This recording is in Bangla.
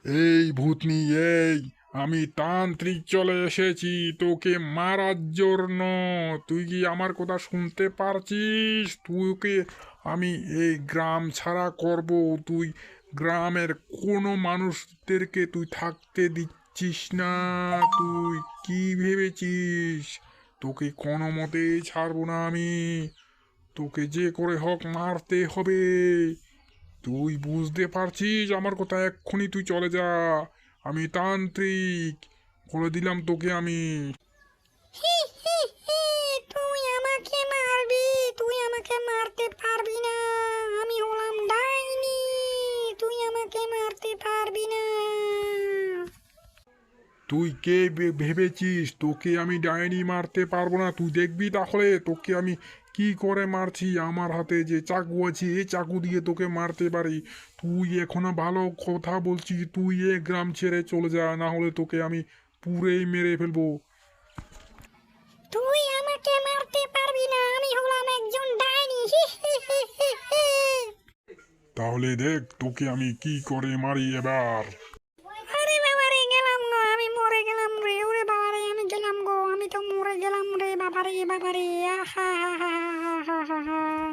এই ভূতনি, এই আমি তান্ত্রিক চলে এসেছি তোকে মারার জন্য। তুই কি আমার কথা শুনতে পারছিস? তুইকে আমি এই গ্রাম ছাড়া করব। তুই গ্রামের কোনো মানুষদেরকে তুই থাকতে দিচ্ছিস না। তুই কি ভেবেছিস তোকে কোনো মতেই ছাড়বো না আমি? তোকে যে করে হোক মারতে হবে। তুই বুঝতে পারছিস আমার কথা? এক্ষুনি তুই চলে যা। আমি তান্ত্রিক, বলে দিলাম তোকে আমি। হি হি হি, তুই আমাকে মারবি? তুই আমাকে মারতে পারবি না। আমি হলাম ডাইনি, তুই আমাকে মারতে পারবি না। তুই কে ভেবেছিস তোকে আমি ডাইনি মারতে পারবো না? তুই দেখবি তাহলে তোকে আমি কি করে মারছি। আমার হাতে যে চাকু আছে, এই চাকু দিয়ে তোকে মারতে পারি। তুই এখনো ভালো কথা বলছিস? তুই এ গ্রাম ছেড়ে চলে যা, না হলে তোকে আমি পুরেই মেরে ফেলবো। তুই আমাকে মারতে পারবি না, আমি হলাম একজন ডাইনি। হি হি হি হি হি। তাহলে দেখ তোকে আমি কি করে মারি এবার। আরে বাবা রে, গেলাম গো, আমি মরে গেলাম রে। ওরে বাবা রে, আমি গেলাম গো, আমি তো মরে গেলাম রে। বাবা রে বাবা রে, আহা হা হা।